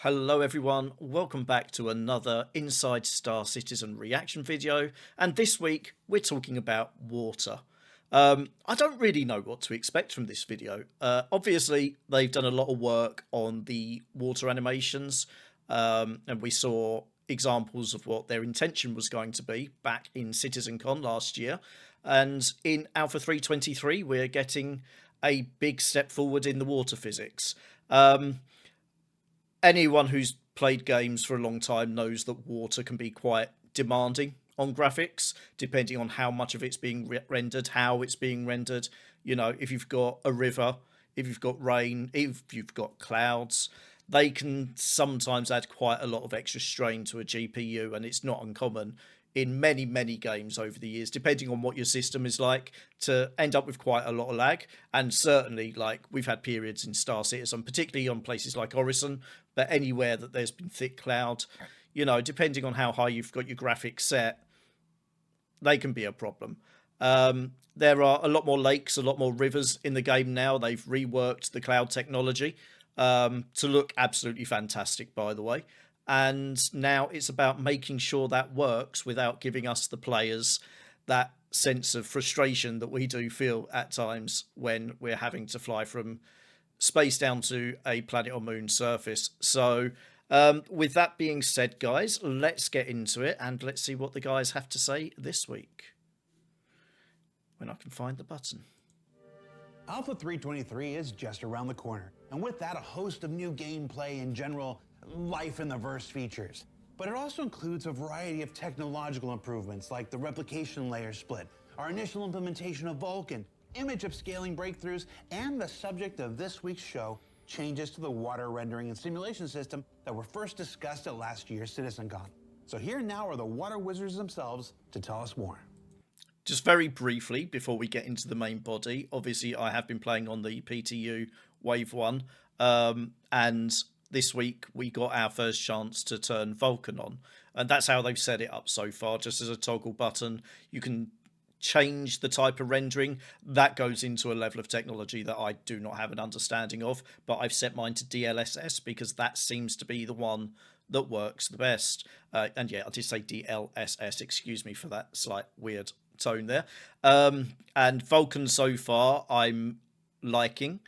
Hello everyone, welcome back to another Inside Star Citizen reaction video, and this week we're talking about water. I don't really know what to expect from this video. Obviously they've done a lot of work on the water animations, and we saw examples of what their intention was going to be back in CitizenCon last year, and in Alpha 323 we're getting a big step forward in the water physics. Anyone who's played games for a long time knows that water can be quite demanding on graphics, depending on how much of it's being rendered, how it's being rendered. You know, if you've got a river, if you've got rain, if you've got clouds, they can sometimes add quite a lot of extra strain to a GPU, and it's not uncommon in many games over the years, depending on what your system is like, to end up with quite a lot of lag. And certainly, like, we've had periods in Star Citizen, particularly on places like Orison, but anywhere that there's been thick cloud, you know, depending on how high you've got your graphics set, they can be a problem. There are a lot more lakes, a lot more rivers in the game now. They've reworked the cloud technology to look absolutely fantastic, by the way. And now it's about making sure that works without giving us, the players, that sense of frustration that we do feel at times when we're having to fly from space down to a planet or moon surface. So with that being said, guys, let's get into it and let's see what the guys have to say this week. When I can find the button. Alpha 323 is just around the corner, and with that, a host of new gameplay and general life in the verse features. But it also includes a variety of technological improvements like the replication layer split, our initial implementation of Vulkan, image upscaling breakthroughs, and the subject of this week's show, changes to the water rendering and simulation system that were first discussed at last year's CitizenCon. So here now are the water wizards themselves to tell us more. Just very briefly, before we get into the main body, obviously I have been playing on the PTU Wave 1, and this week we got our first chance to turn Vulkan on, and that's how they've set it up so far, just as a toggle button. You can change the type of rendering. That goes into a level of technology that I do not have an understanding of, but I've set mine to DLSS because that seems to be the one that works the best. And yeah, I did say DLSS, excuse me for that slight weird tone there. And Vulkan so far I'm liking,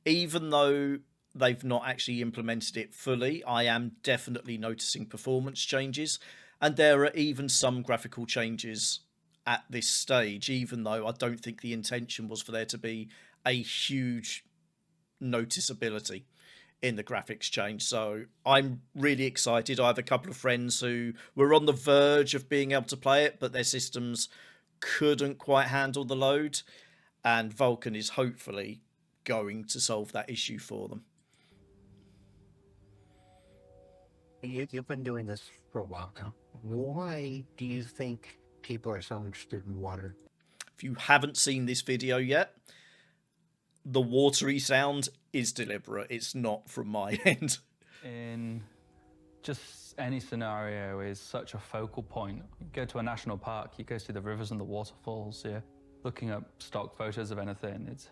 even though they've not actually implemented it fully. I am definitely noticing performance changes, and there are even some graphical changes at this stage, even though I don't think the intention was for there to be a huge noticeability in the graphics change. So I'm really excited. I have a couple of friends who were on the verge of being able to play it, but their systems couldn't quite handle the load, and Vulkan is hopefully going to solve that issue for them. You've been doing this for a while now. Why do you think people are so interested in water? If you haven't seen this video yet, the watery sound is deliberate. It's not from my end. In just any scenario is such a focal point. You go to a national park, you go see the rivers and the waterfalls, you're looking at stock photos of anything. It's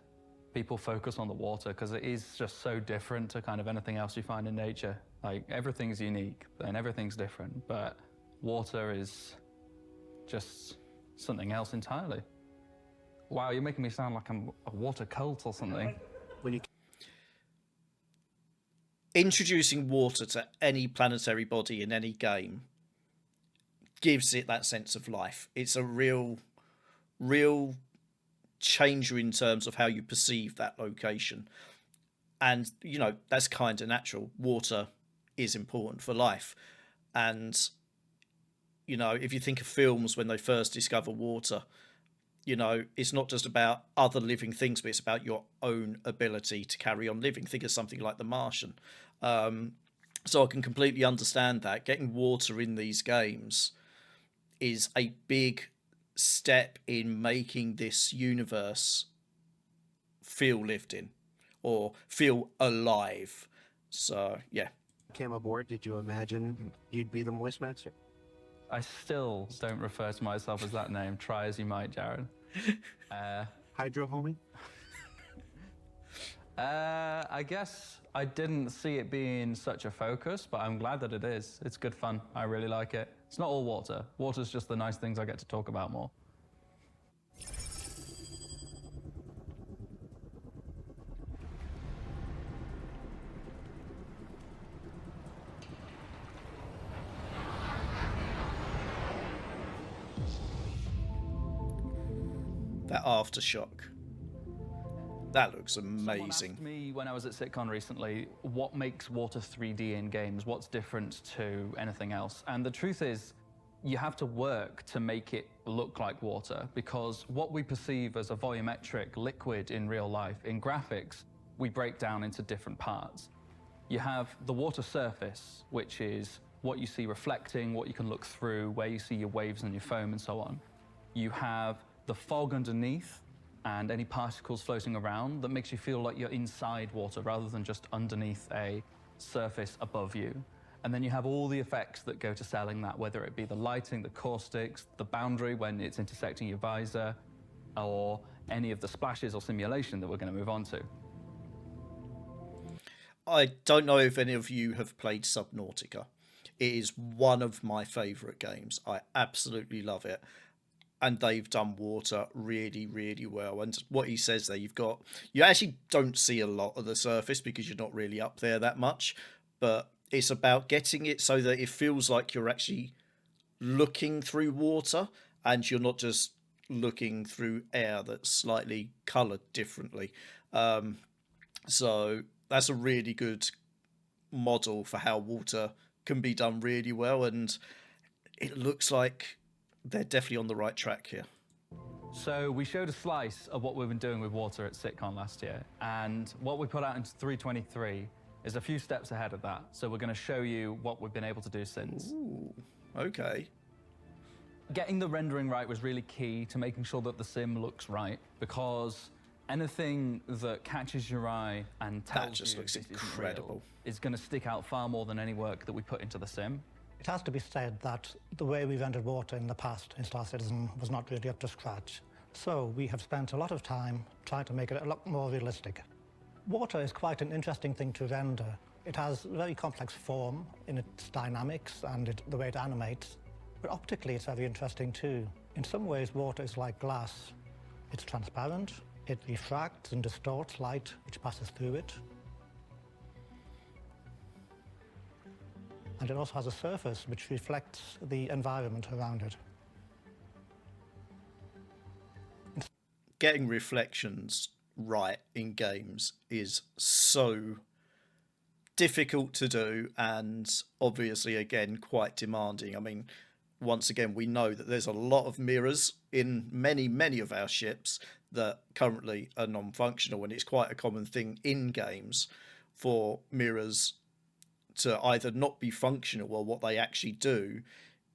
people focus on the water because it is just so different to kind of anything else you find in nature. Like, everything's unique and everything's different, but water is just something else entirely. Wow, you're making me sound like I'm a water cult or something. When you Introducing water to any planetary body in any game gives it that sense of life. It's a real changer in terms of how you perceive that location. And, you know, that's kind of natural. Water is important for life. And, you know, if you think of films when they first discover water, you know, it's not just about other living things, but it's about your own ability to carry on living. Think of something like The Martian. So I can completely understand that. Getting water in these games is a big step in making this universe feel lived in or feel alive. So, yeah. came aboard, did you imagine you'd be the voice master? I still don't refer to myself as that name, try as you might, Jared. Hydro homie? I guess I didn't see it being such a focus, but I'm glad that it is. It's good fun. I really like it. It's not all water. Water's just the nice things I get to talk about more. That aftershock. That looks Someone amazing. asked me when I was at SitCon recently, what makes water 3D in games? What's different to anything else? And the truth is, you have to work to make it look like water, because what we perceive as a volumetric liquid in real life, in graphics, we break down into different parts. You have the water surface, which is what you see reflecting, what you can look through, where you see your waves and your foam and so on. You have the fog underneath and any particles floating around that makes you feel like you're inside water rather than just underneath a surface above you. And then you have all the effects that go to selling that, whether it be the lighting, the caustics, the boundary when it's intersecting your visor, or any of the splashes or simulation that we're going to move on to. I don't know if any of you have played Subnautica. It is one of my favourite games. I absolutely love it. And they've done water really, really well. And what he says there, you actually don't see a lot of the surface because you're not really up there that much, but it's about getting it so that it feels like you're actually looking through water and you're not just looking through air that's slightly coloured differently. So that's a really good model for how water can be done really well, and it looks like they're definitely on the right track here. So we showed a slice of what we've been doing with water at SitCon last year, and what we put out into 323 is a few steps ahead of that. So we're going to show you what we've been able to do since. Ooh, okay. Getting the rendering right was really key to making sure that the sim looks right, because anything that catches your eye and tells just you looks this isn't incredible. real is going to stick out far more than any work that we put into the sim. It has to be said that the way we rendered water in the past in Star Citizen was not really up to scratch. So we have spent a lot of time trying to make it a lot more realistic. Water is quite an interesting thing to render. It has a very complex form in its dynamics and the way it animates, but optically it's very interesting too. In some ways, water is like glass. It's transparent, it refracts and distorts light which passes through it. And it also has a surface which reflects the environment around it. Getting reflections right in games is so difficult to do, and obviously, again, quite demanding. I mean, once again, we know that there's a lot of mirrors in many of our ships that currently are non-functional, and it's quite a common thing in games for mirrors to either not be functional, or what they actually do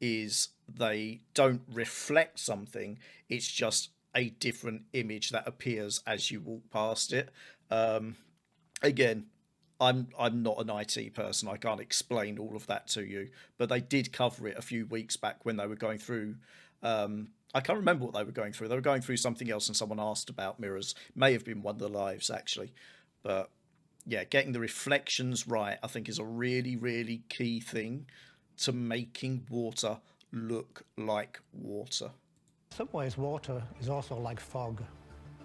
is they don't reflect something, it's just a different image that appears as you walk past it. Again, I'm not an IT person, I can't explain all of that to you, but they did cover it a few weeks back when they were going through I can't remember what they were going through. They were going through something else and someone asked about mirrors. May have been one of the lives actually. But yeah, getting the reflections right, I think, is a really, really key thing to making water look like water. In some ways, water is also like fog.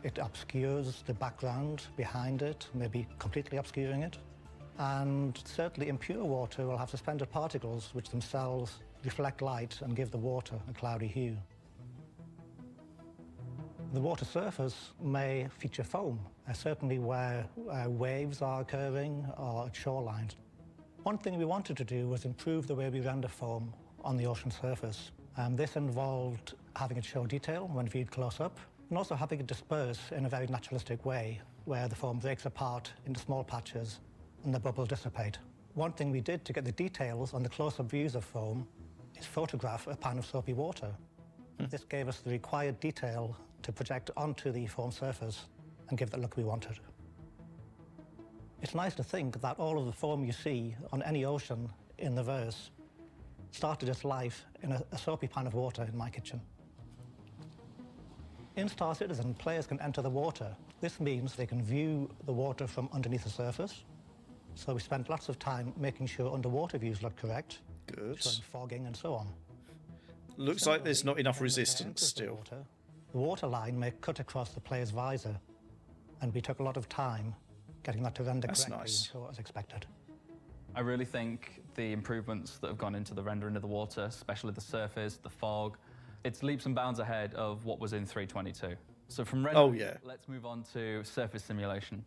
It obscures the background behind it, maybe completely obscuring it. And certainly impure water will have suspended particles which themselves reflect light and give the water a cloudy hue. The water surface may feature foam, certainly where waves are occurring or at shorelines. One thing we wanted to do was improve the way we render foam on the ocean surface. This involved having it show detail when viewed close up, and also having it disperse in a very naturalistic way, where the foam breaks apart into small patches and the bubbles dissipate. One thing we did to get the details on the close-up views of foam is photograph a pan of soapy water. This gave us the required detail to project onto the foam surface and give the look we wanted. It's nice to think that all of the foam you see on any ocean in the verse started its life in a soapy pan of water in my kitchen. In Star Citizen, players can enter the water This means they can view the water from underneath the surface. So we spent lots of time making sure underwater views look correct, Good. showing fogging and so on. Looks like there's not enough When the player resistance enters still. the water line may cut across the player's visor, and we took a lot of time getting that to render That's correctly nice. and show as expected. I really think the improvements that have gone into the rendering of the water, especially the surface, the fog, it's leaps and bounds ahead of what was in 322. So from rendering, Oh, yeah. let's move on to surface simulation.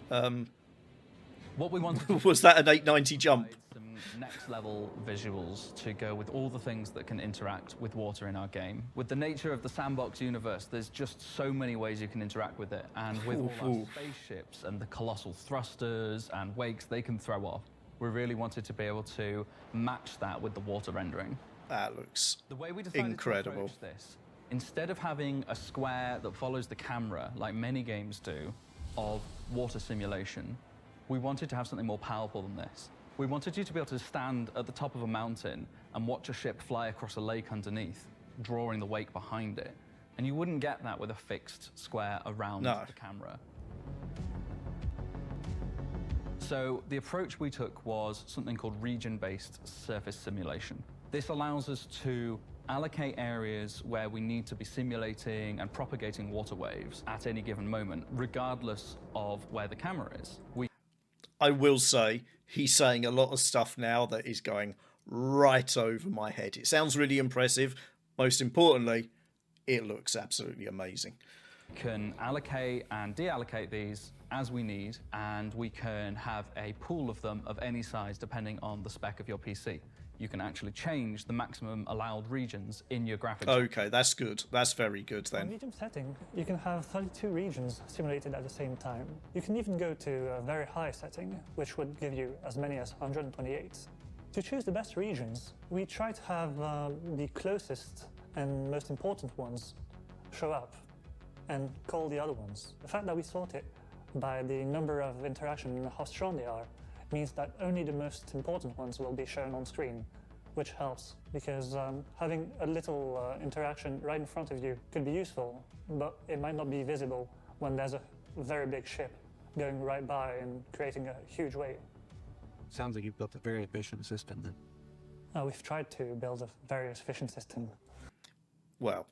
What we wanted to Was that an 890 jump? provide some next level visuals to go with all the things that can interact with water in our game. With the nature of the sandbox universe, there's just so many ways you can interact with it. And with all our spaceships and the colossal thrusters and wakes they can throw off, we really wanted to be able to match that with the water rendering. That looks The way we decided incredible. to approach this, instead of having a square that follows the camera, like many games do, of water simulation, we wanted to have something more powerful than this. We wanted you to be able to stand at the top of a mountain and watch a ship fly across a lake underneath, drawing the wake behind it. And you wouldn't get that with a fixed square around No. the camera. So the approach we took was something called region-based surface simulation. This allows us to allocate areas where we need to be simulating and propagating water waves at any given moment, regardless of where the camera is. I will say, he's saying a lot of stuff now that is going right over my head. It sounds really impressive. Most importantly, it looks absolutely amazing. Can allocate and deallocate these as we need, and we can have a pool of them of any size depending on the spec of your PC. You can actually change the maximum allowed regions in your graphics. Okay, that's good. That's very good On then. medium setting, you can have 32 regions simulated at the same time. You can even go to a very high setting, which would give you as many as 128. To choose the best regions, we try to have the closest and most important ones show up and call the other ones. The fact that we sort it by the number of interaction and how strong they are means that only the most important ones will be shown on screen, which helps because having a little interaction right in front of you could be useful, but it might not be visible when there's a very big ship going right by and creating a huge wave. Sounds like you've built a very efficient system then. We've tried to build a very efficient system. Well,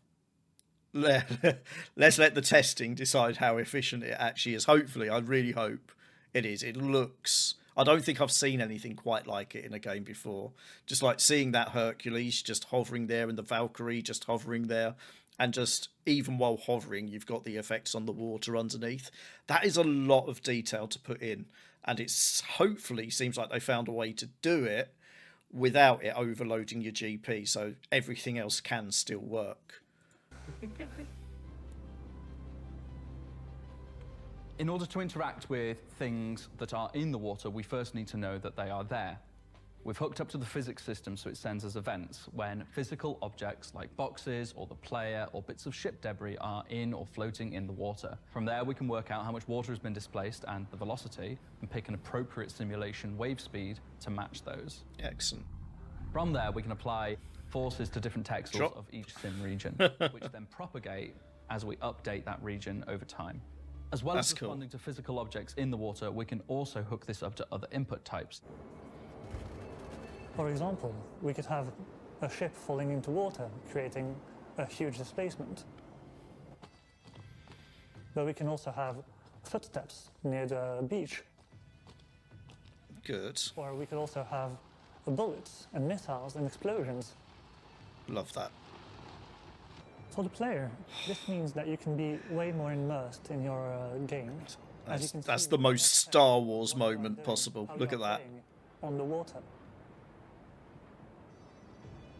let's let the testing decide how efficient it actually is. Hopefully, I really hope it is. It looks... I don't think I've seen anything quite like it in a game before. Just like seeing that Hercules just hovering there and the Valkyrie just hovering there. And just, even while hovering, you've got the effects on the water underneath. That is a lot of detail to put in. And it's hopefully seems like they found a way to do it without it overloading your GP. So everything else can still work. In order to interact with things that are in the water, we first need to know that they are there. We've hooked up to the physics system so it sends us events when physical objects like boxes or the player or bits of ship debris are in or floating in the water. From there we can work out how much water has been displaced and the velocity and pick an appropriate simulation wave speed to match those. Excellent. From there we can apply forces to different texels of each sim region, which then propagate as we update that region over time. As well as responding to physical objects in the water, we can also hook this up to other input types. For example, we could have a ship falling into water, creating a huge displacement. But we can also have footsteps near the beach. Good. Or we could also have bullets and missiles and explosions. Love that. For the player, this means that you can be way more immersed in your game. That's the most Star Wars moment possible. Look at that. On the water.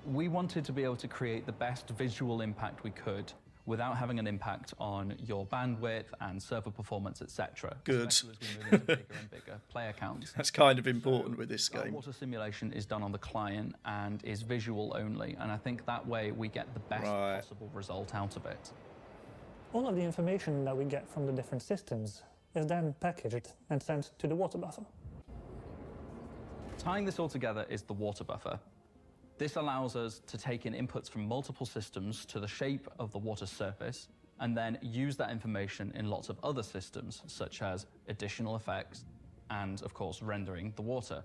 We wanted to be able to create the best visual impact we could without having an impact on your bandwidth and server performance, etc. Good. Especially as we move into bigger and bigger player counts. That's kind of important with this game. Water simulation is done on the client and is visual only, and I think that way we get the best possible result out of it. All of the information that we get from the different systems is then packaged and sent to the water buffer. Tying this all together is the water buffer. This allows us to take in inputs from multiple systems to the shape of the water surface, and then use that information in lots of other systems, such as additional effects and, of course, rendering the water.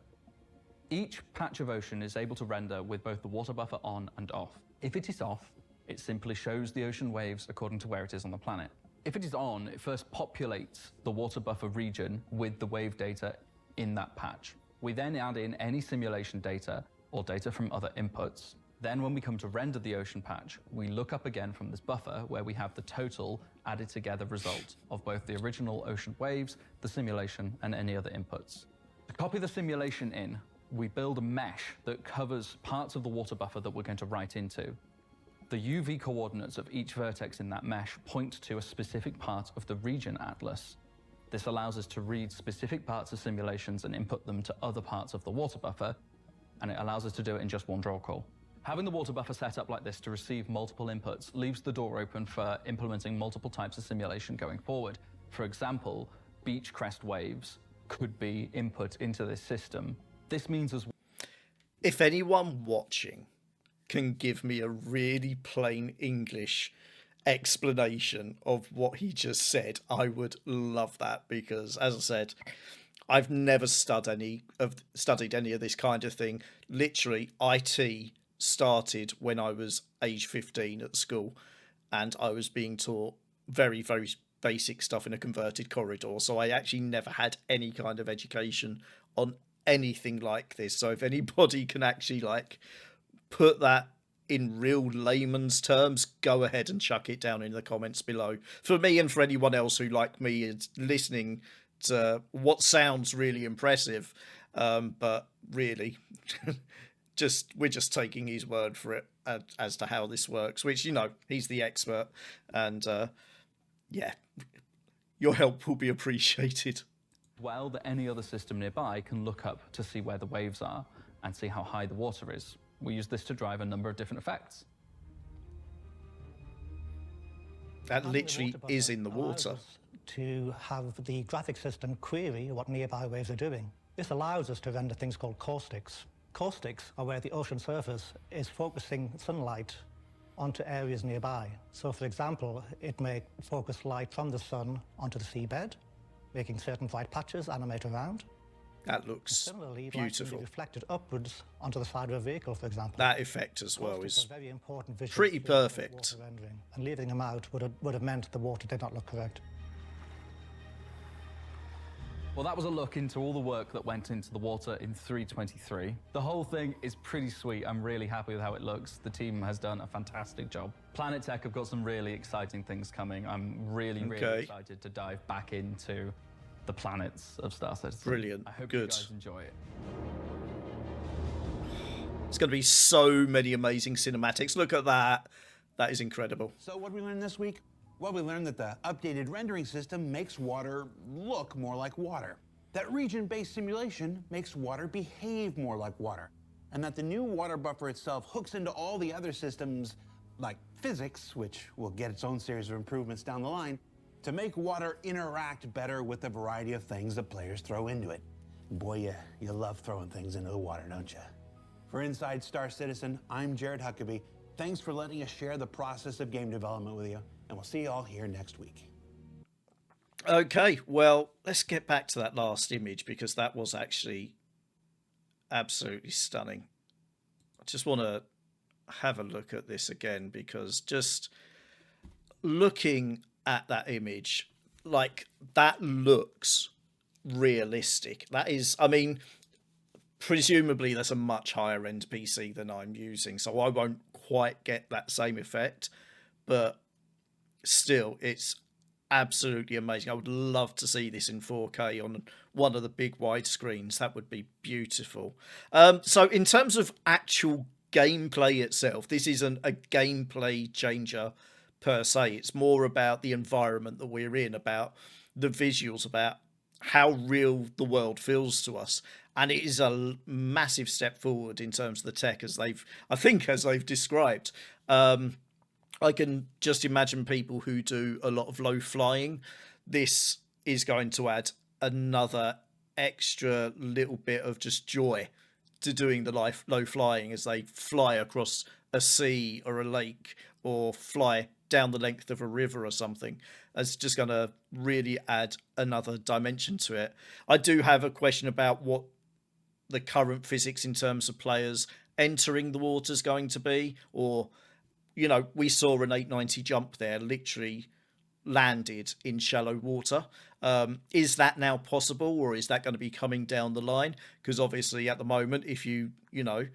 Each patch of ocean is able to render with both the water buffer on and off. If it is off, it simply shows the ocean waves according to where it is on the planet. If it is on, it first populates the water buffer region with the wave data in that patch. We then add in any simulation data or data from other inputs. Then when we come to render the ocean patch, we look up again from this buffer where we have the total added together result of both the original ocean waves, the simulation, and any other inputs. To copy the simulation in, we build a mesh that covers parts of the water buffer that we're going to write into. The UV coordinates of each vertex in that mesh point to a specific part of the region atlas. This allows us to read specific parts of simulations and input them to other parts of the water buffer, and it allows us to do it in just one draw call. Having the water buffer set up like this to receive multiple inputs leaves the door open for implementing multiple types of simulation going forward. For example, beach crest waves could be input into this system. This means as well. If anyone watching can give me a really plain English explanation of what he just said, I would love that, because, as I said, I've never studied any of this kind of thing. Literally, IT started when I was age 15 at school, and I was being taught very, very basic stuff in a converted corridor. So I actually never had any kind of education on anything like this. So if anybody can actually like put that in real layman's terms, go ahead and chuck it down in the comments below. For me and for anyone else who, like me, is listening to what sounds really impressive, but really we're just taking his word for it as to how this works, which, you know, he's the expert, and yeah, your help will be appreciated. Well, that any other system nearby can look up to see where the waves are and see how high the water is. We use this to drive a number of different effects. That literally is in the water. To have the graphic system query what nearby waves are doing. This allows us to render things called caustics. Caustics are where the ocean surface is focusing sunlight onto areas nearby. So, for example, it may focus light from the sun onto the seabed, making certain white patches animate around. That looks beautiful. Reflected upwards onto the side of a vehicle, for example. That effect as well is very important pretty perfect. Rendering, and leaving them out would have meant the water did not look correct. Well, that was a look into all the work that went into the water in 3.23. The whole thing is pretty sweet. I'm really happy with how it looks. The team has done a fantastic job. Planet Tech have got some really exciting things coming. I'm really excited to dive back into the planets of Star Citizen. Brilliant. I hope you guys enjoy it. It's going to be so many amazing cinematics. Look at that. That is incredible. So what did we learn this week? Well, we learned that the updated rendering system makes water look more like water, that region-based simulation makes water behave more like water, and that the new water buffer itself hooks into all the other systems, like physics, which will get its own series of improvements down the line, to make water interact better with the variety of things that players throw into it. Boy, you love throwing things into the water, don't you? For Inside Star Citizen, I'm Jared Huckabee. Thanks for letting us share the process of game development with you, and we'll see you all here next week. Okay, well, let's get back to that last image, because that was actually absolutely stunning. I just want to have a look at this again, because just looking at that image, like, that looks realistic. That is, I mean, presumably that's a much higher end PC than I'm using, so I won't quite get that same effect, but still, it's absolutely amazing. I would love to see this in 4K on one of the big wide screens. That would be beautiful. So in terms of actual gameplay itself, this isn't a gameplay changer per se. It's more about the environment that we're in, about the visuals, about how real the world feels to us. And it is a massive step forward in terms of the tech, as they've described. I can just imagine people who do a lot of low flying. This is going to add another extra little bit of just joy to doing the low flying, as they fly across a sea or a lake, or fly down the length of a river or something. It's just going to really add another dimension to it. I do have a question about what the current physics in terms of players entering the water is going to be, or, you know, we saw an 890 jump there, literally landed in shallow water. Is that now possible, or is that going to be coming down the line? Because obviously at the moment, if you know,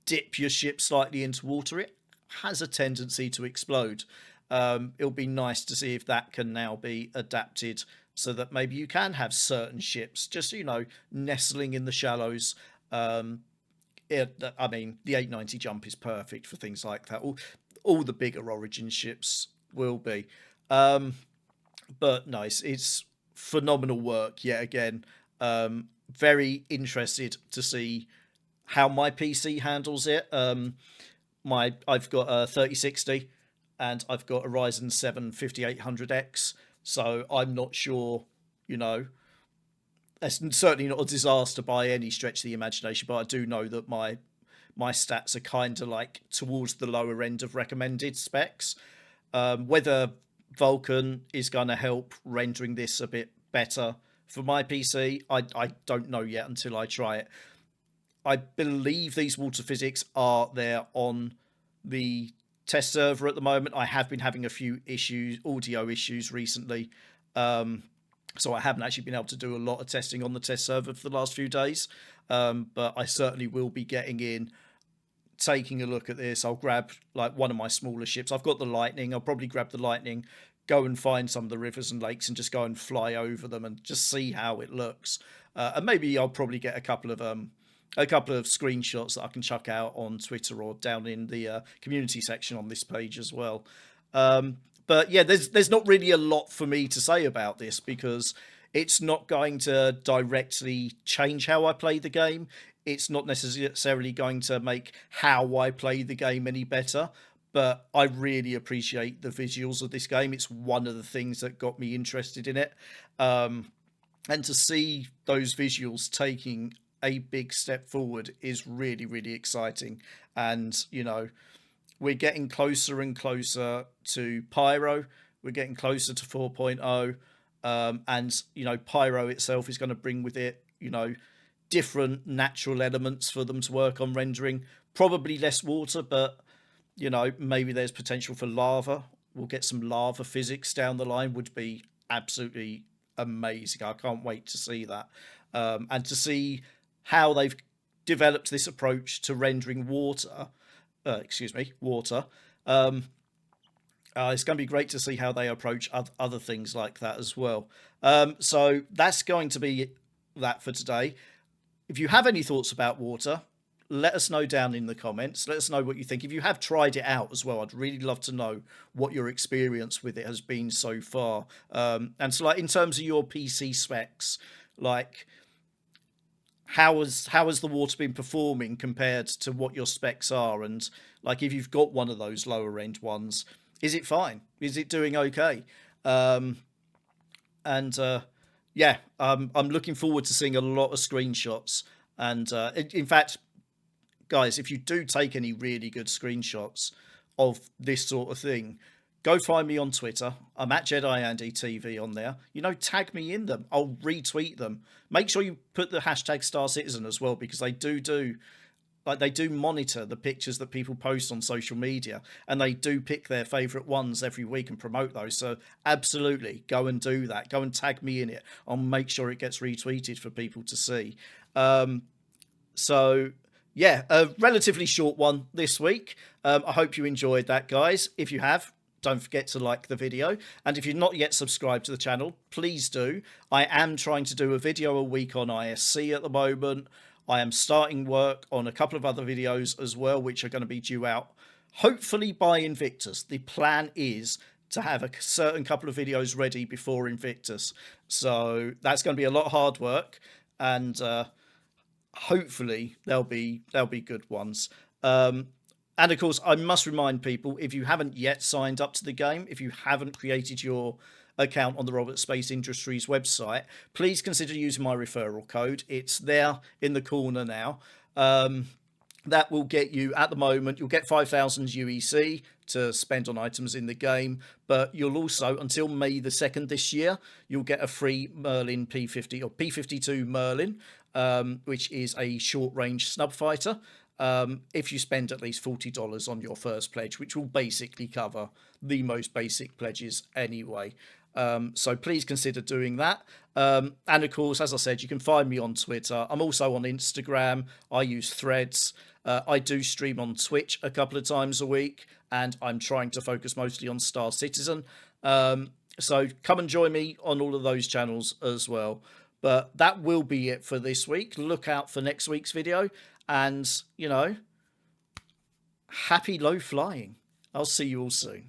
dip your ship slightly into water, it has a tendency to explode. It'll be nice to see if that can now be adapted so that maybe you can have certain ships just, you know, nestling in the shallows. I mean, the 890 jump is perfect for things like that. All the bigger Origin ships will be. But nice. It's phenomenal work yet again. Very interested to see how my PC handles it. I've got a 3060 and I've got a Ryzen 7 5800X, so I'm not sure, you know, it's certainly not a disaster by any stretch of the imagination, but I do know that my stats are kind of like towards the lower end of recommended specs. Whether Vulkan is going to help rendering this a bit better for my PC, I don't know yet until I try it. I believe these water physics are there on the test server at the moment. I have been having a few issues, audio issues recently. So I haven't actually been able to do a lot of testing on the test server for the last few days. But I certainly will be getting in, taking a look at this. I'll grab like one of my smaller ships. I've got the Lightning. I'll probably grab the Lightning, go and find some of the rivers and lakes and just go and fly over them and just see how it looks. And maybe I'll probably get a couple of screenshots that I can chuck out on Twitter or down in the community section on this page as well. But yeah, there's not really a lot for me to say about this because it's not going to directly change how I play the game. It's not necessarily going to make how I play the game any better, but I really appreciate the visuals of this game. It's one of the things that got me interested in it. And to see those visuals taking a big step forward is really, really exciting. And, you know, we're getting closer and closer to Pyro. We're getting closer to 4.0. And, you know, Pyro itself is going to bring with it, you know, different natural elements for them to work on rendering. Probably less water, but, you know, maybe there's potential for lava. We'll get some lava physics down the line, would be absolutely amazing. I can't wait to see that. And to see how they've developed this approach to rendering water. It's going to be great to see how they approach other things like that as well. So that's going to be that for today. If you have any thoughts about water, let us know down in the comments. Let us know what you think. If you have tried it out as well, I'd really love to know what your experience with it has been so far. And so, like, in terms of your PC specs, like, how has the water been performing compared to what your specs are? And like, if you've got one of those lower end ones, is it fine? Is it doing okay? Yeah, I'm looking forward to seeing a lot of screenshots. And in fact, guys, if you do take any really good screenshots of this sort of thing, go find me on Twitter. I'm at JediandyTV on there. You know, tag me in them. I'll retweet them. Make sure you put the hashtag Star Citizen as well, because they do monitor the pictures that people post on social media, and they do pick their favourite ones every week and promote those. So absolutely, go and do that. Go and tag me in it. I'll make sure it gets retweeted for people to see. So yeah, a relatively short one this week. I hope you enjoyed that, guys. If you have, don't forget to like the video. And if you're not yet subscribed to the channel, please do. I am trying to do a video a week on ISC at the moment. I am starting work on a couple of other videos as well, which are going to be due out hopefully by Invictus. The plan is to have a certain couple of videos ready before Invictus. So that's going to be a lot of hard work, and hopefully they'll be good ones. And of course, I must remind people, if you haven't yet signed up to the game, if you haven't created your account on the Roberts Space Industries website, please consider using my referral code. It's there in the corner now. That will get you, at the moment, you'll get 5,000 UEC to spend on items in the game, but you'll also, until May the 2nd this year, you'll get a free Merlin P50 or P52 Merlin, which is a short-range snub fighter, if you spend at least $40 on your first pledge, which will basically cover the most basic pledges anyway. So please consider doing that. And of course, as I said, you can find me on Twitter. I'm also on Instagram. I use Threads. I do stream on Twitch a couple of times a week, and I'm trying to focus mostly on Star Citizen. So come and join me on all of those channels as well. But that will be it for this week. Look out for next week's video. And, you know, happy low flying. I'll see you all soon.